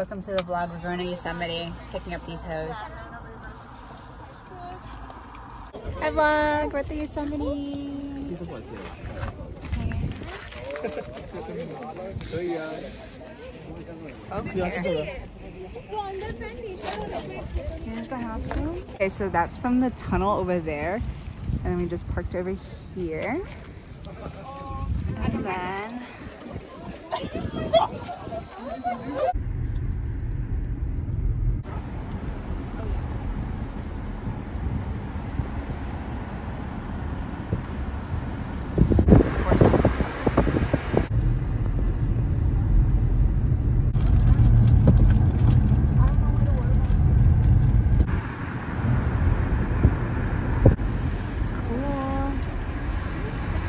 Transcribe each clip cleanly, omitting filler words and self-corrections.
Welcome to the vlog. We're going to Yosemite, picking up these hoes. Hi vlog, we're at the Yosemite. Here's the half room. Okay, so that's from the tunnel over there. And then we just parked over here. And then...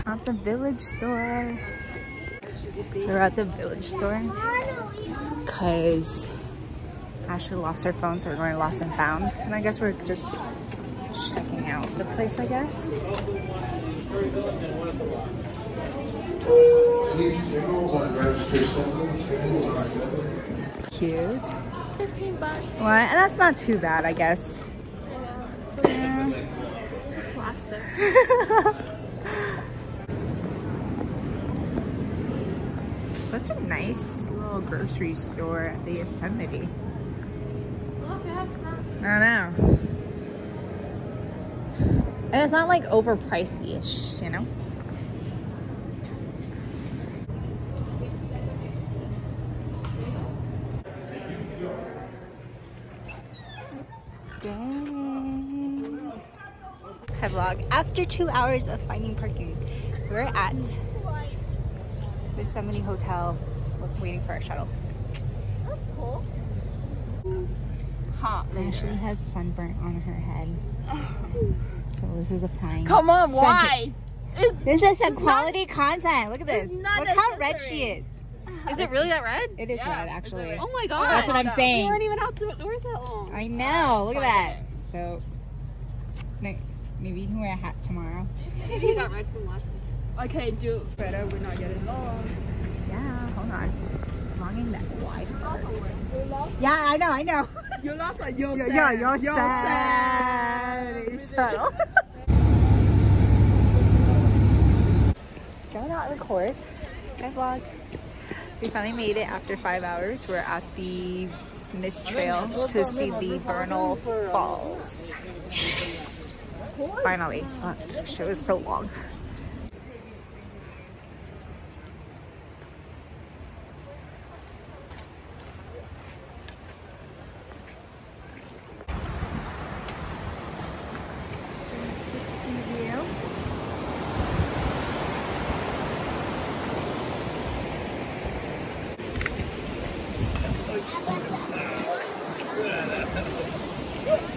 At the village store. So we're at the village store because Ashley lost her phone, so we're going lost and found. And I guess we're just checking out the place, I guess. Cute. 15 bucks. What? And that's not too bad, I guess. Yeah. Just plastic. Such a nice little grocery store at the Yosemite. Look, it has snacks. I don't know. And it's not like overpricey-ish, you know? Dang. Hi vlog. After 2 hours of finding parking, we're at the Yosemite Hotel. We're waiting for our shuttle. That's cool. Hot. Ashley has sunburnt on her head. So this is a fine. Come on, why? This is some quality content. Look at this. Look how red she is. Is it really that red? It is red, actually. Oh my god. That's what I'm saying. We weren't even out the doors that long. I know. Look at that. So, maybe you can wear a hat tomorrow. Maybe you got red from last week. Okay, do better. We're not getting lost. Yeah, hold on. Longing that wide. Yeah, I know. You're lost at Yosemite. You're shuttle. Do I not record? Hi vlog. We finally made it after 5 hours. We're at the mist trail to see the Vernal Falls. Finally. Fuck, the show is so long.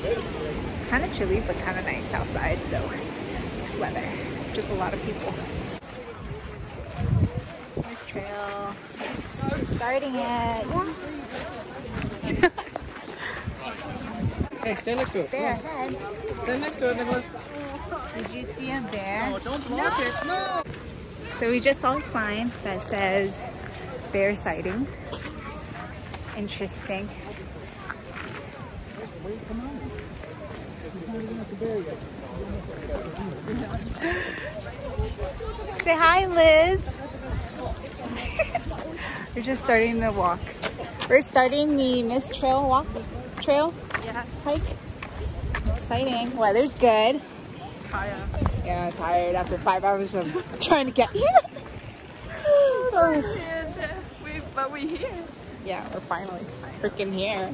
It's kind of chilly, but kind of nice outside, so it's good weather. Just a lot of people. Nice trail. It's starting it. Hey, stand next to it. Bear head. Stand next to it, Nicholas. Did you see a bear? Oh, don't block it. No. So we just saw a sign that says bear sighting. Interesting. Wait, come on. He's not even at the bear yet. Say hi, Liz. We're just starting the walk. We're starting the mist trail walk. Trail? Yeah. Hike. Exciting. Weather's good. Tired. Yeah, tired after 5 hours of trying to get here. But we're here. Yeah, we're finally freaking here.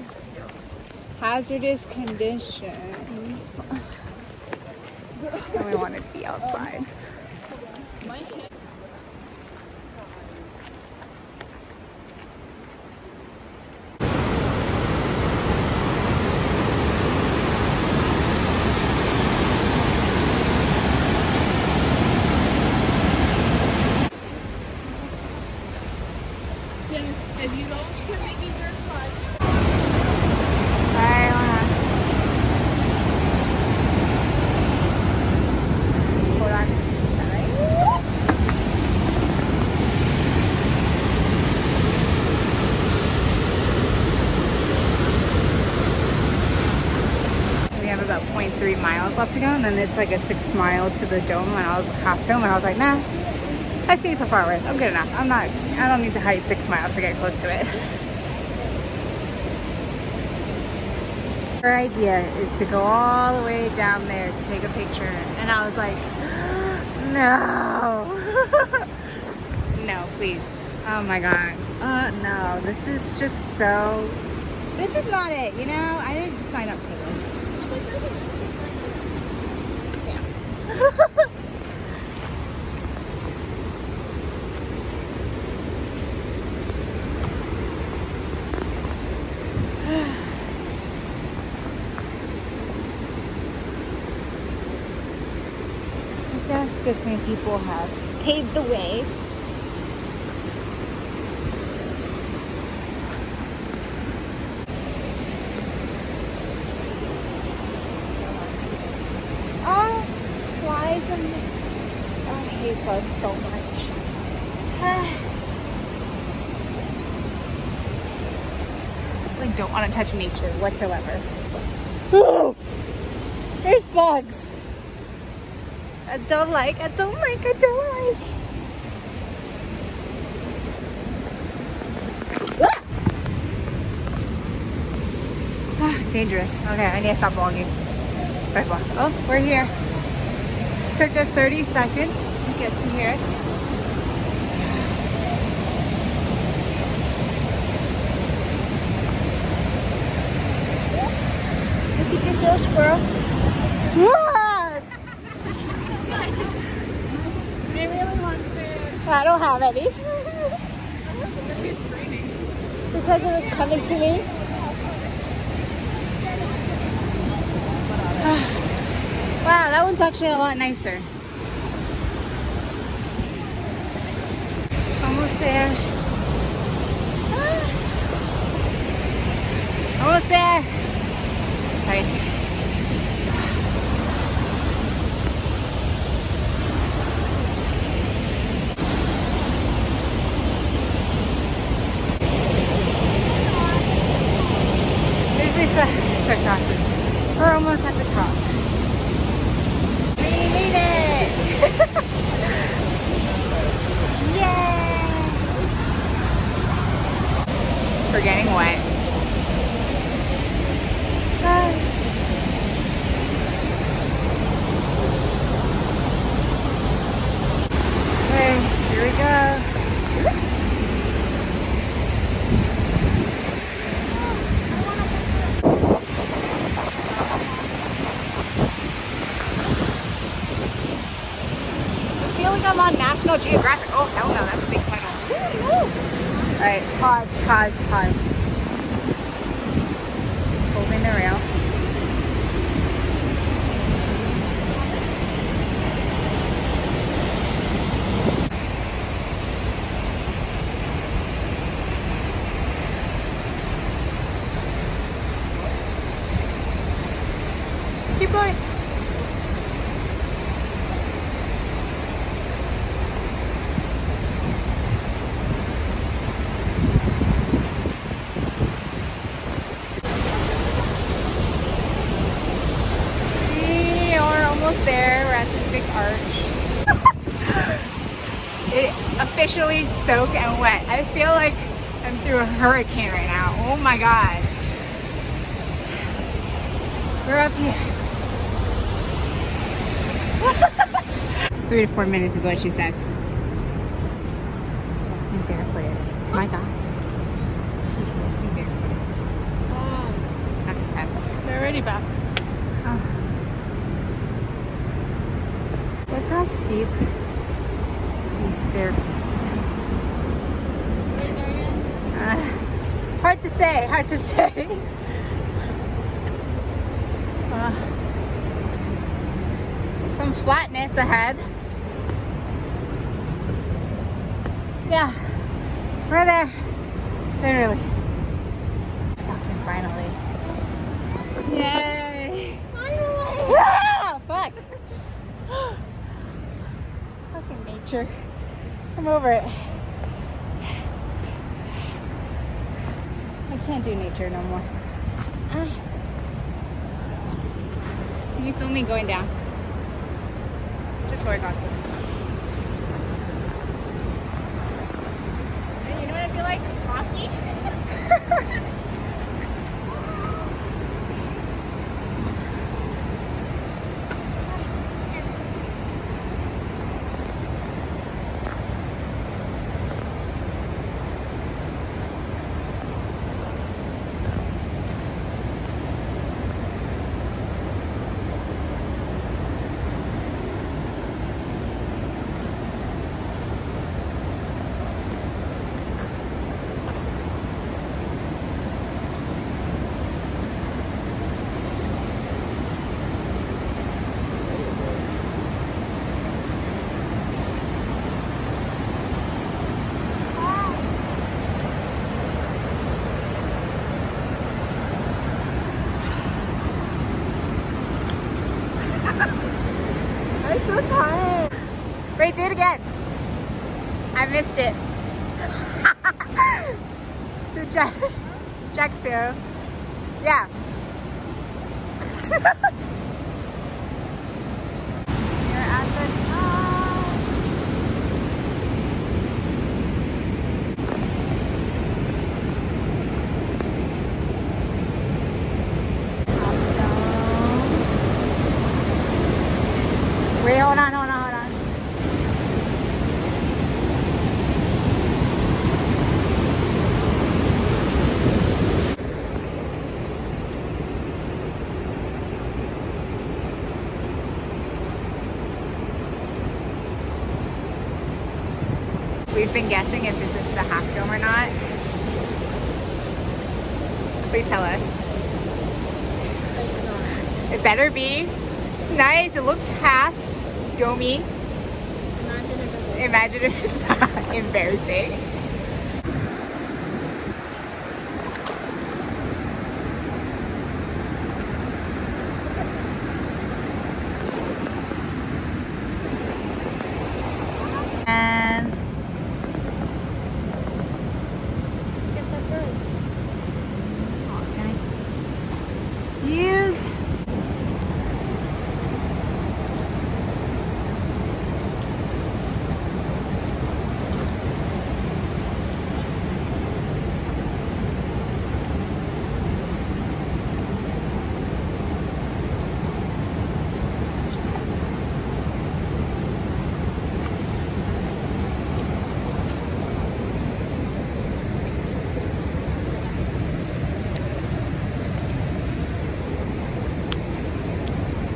Hazardous conditions. And we want to be outside. If you don't, you can make it your fun. Hold on. 3 miles left to go, and then it's like a 6 mile to the dome, and I was half dome, and I was like, nah, I've seen it from far away. I'm good enough. I don't need to hike 6 miles to get close to it. Her idea is to go all the way down there to take a picture, and I was like, no. No, please. Oh my god. No, this is just so, this is not it, you know? I didn't sign up for this. Yeah. That's a good thing people have paved the way. Oh, flies in this. Oh, I hate bugs so much. I like don't want to touch nature whatsoever. Ooh, there's bugs. I don't like. Ah, dangerous. Okay, I need to stop vlogging. Oh, we're here. Took us 30 seconds to get to here. Look at this little squirrel. What? I don't have any. Because it was coming to me. Wow, that one's actually a lot nicer. Almost there. Almost there. Sorry. So exhausted. We're almost at the top. We made it! Yay! We're getting wet. Okay, here we go. I'm on National Geographic. Oh, hell no, that's a big title. Alright, pause. Holding the rail. Keep going. There, we're at this big arch. It officially soaked and wet. I feel like I'm through a hurricane right now. Oh my god. We're up here. 3 to 4 minutes is what she said. He's walking barefooted. My god. He's walking barefooted. Oh. That's intense. They're already back. Oh. Look how steep these staircases are. Hard to say. Some flatness ahead. Yeah, we're there. Literally. Fucking finally. Yay! Finally! Ah, fuck! Fucking nature. I'm over it. I can't do nature no more. Can you film me going down? Just horizontal. You know what I feel like? Rocky? I'm so tired. Wait, do it again. I missed it. The Jack Sparrow. Yeah. You're at the top. Wait, hold on. We've been guessing if this is the half dome or not. Please tell us. It better be. It's nice. It looks half domey. Imagine if it's not. Embarrassing. And use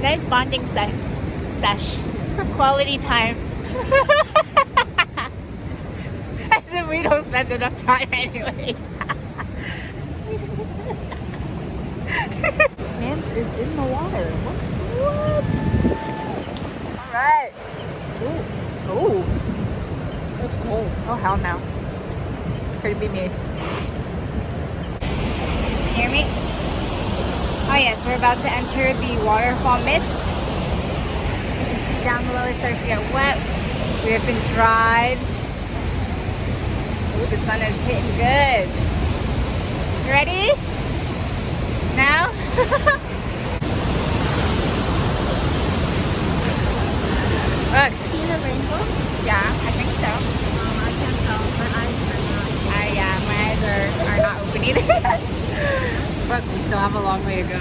nice bonding sesh. Quality time. As if we don't spend enough time anyways. Mance is in the water. What? Alright. Oh. That's cold. Oh hell no. Could it be me? Hear me? Oh yes, we're about to enter the waterfall mist. As you can see down below, it starts to get wet. We have been dried. Ooh, the sun is hitting good. You ready? Now? Look. See the rainbow? Yeah, I think so. I can't tell. My eyes are not. Yeah, my eyes are not open either. Look, we still have a long way to go.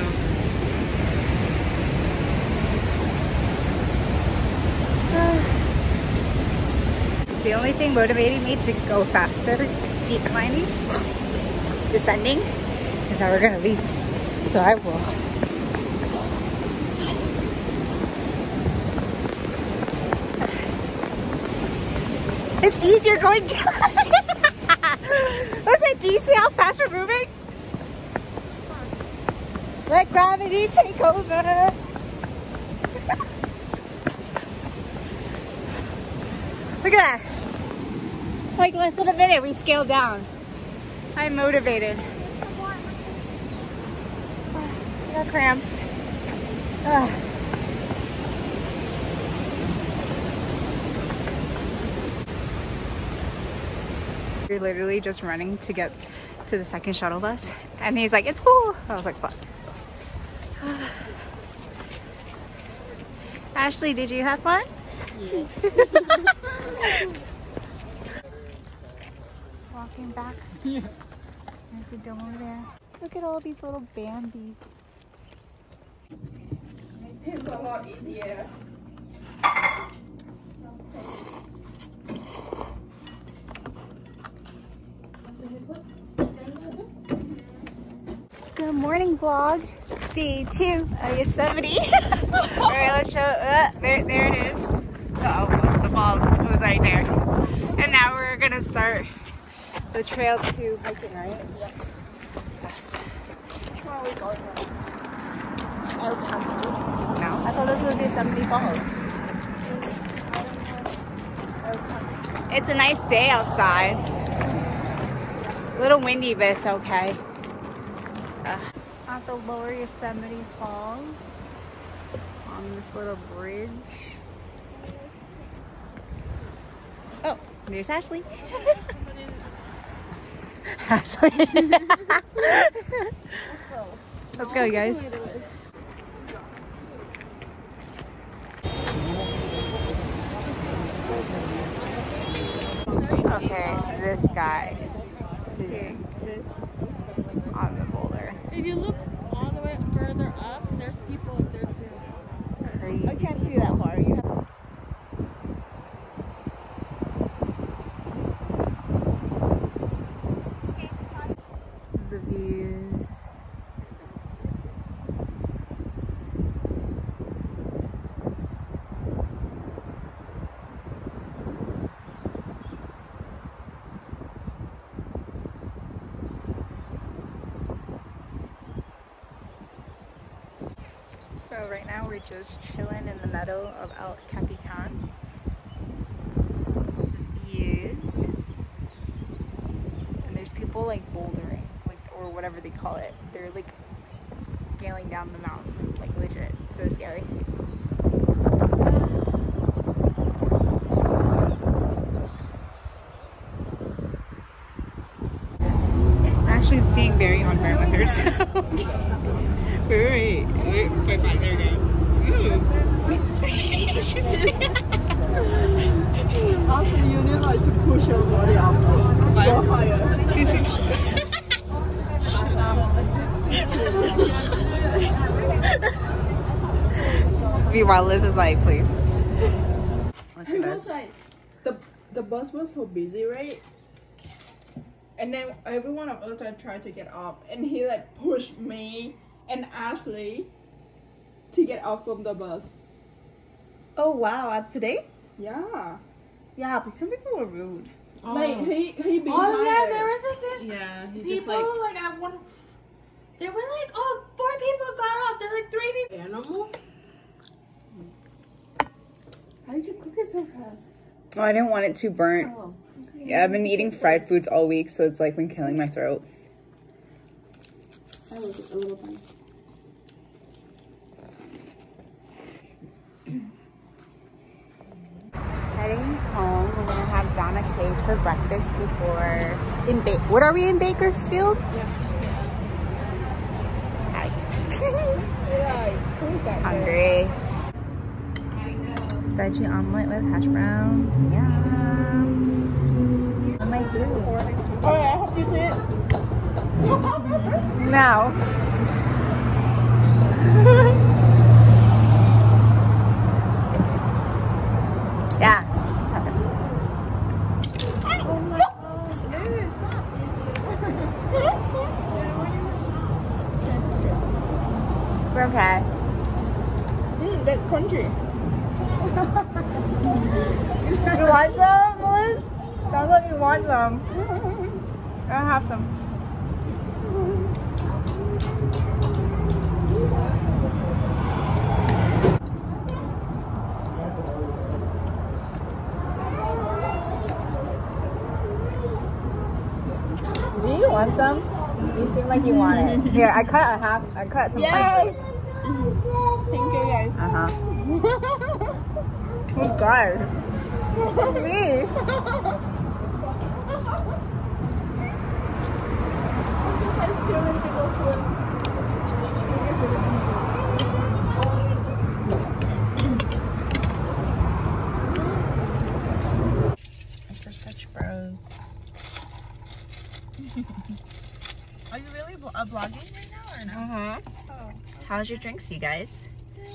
The only thing motivating me to go faster, declining, descending, is that we're gonna leave. So I will. It's easier going down. Look, do you see how fast we're moving? Let gravity take over. Look at that. Like less than a minute, we scaled down. I'm motivated. I got cramps. We're literally just running to get to the second shuttle bus. And he's like, it's full. I was like, fuck. Ashley, did you have fun? Yes. Walking back. Yeah. There's the dome over there. Look at all these little Bambies. It's a lot easier. Good morning, vlog. Day 2 of Yosemite. Alright, let's show. There it is. Oh, the falls. It was right there. And now we're gonna start the trail to hiking, right? Yes. Yes. Which one are we going with? No, I thought this was Yosemite Falls. It's a nice day outside. It's a little windy, but it's okay. At the lower Yosemite Falls, on this little bridge. Oh, there's Ashley. Ashley. Let's go, guys. Okay, this guy is sitting on the boulder. If you look all the way further up, there's people up there too. Crazy. I can't see that far. You have The views. So right now we're just chilling in the meadow of El Capitan. This is the views. And there's people like bouldering, like, or whatever they call it. They're like scaling down the mountain, like legit. So scary. Ashley's being very unfair with herself. Wait. Okay, fine, there you go. actually you need like to push your body up. Go higher. Meanwhile, Liz is like, please. It was like the bus was so busy, right? And then every one of us tried to get off, and he like pushed me and Ashley to get off from the bus. Oh wow, today? Yeah. Yeah, but some people were rude. Like he behind Oh yeah, us. there was like this people like at one. They were like, oh, 4 people got off. There's like 3 people. Animal. How did you cook it so fast? Oh, I didn't want it too burnt. Oh. Yeah, I've been eating fried foods all week, so it's like been killing my throat. That was a little funny. Heading home, we're gonna have Donna K's for breakfast before what are we in Bakersfield? Yes. Hi. Who's that? Hungry. Veggie omelet with hash browns. Yums. Oh my food. Oh yeah, I hope you see it. No. Yeah. Oh my god. It's okay. That's crunchy. You want some, Liz? Sounds like you want some. I'll have some. Do you want some? You seem like you want it. Here, I cut some Yes. French Thank you guys. Uh-huh. Oh god. Me. Stealing people's food. Are you really vlogging right now or no? Uh-huh. Oh. How's your drinks, you guys?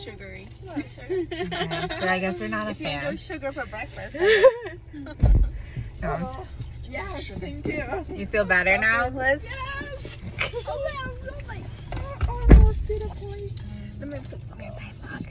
Sugary. It's a lot of sugar. Okay, so I guess they're not a if you fan. do sugar for breakfast. Oh, yes, thank you. You feel better now, Liz? Yes. Oh, yeah, I'm like almost to the point. Let me put some. Look.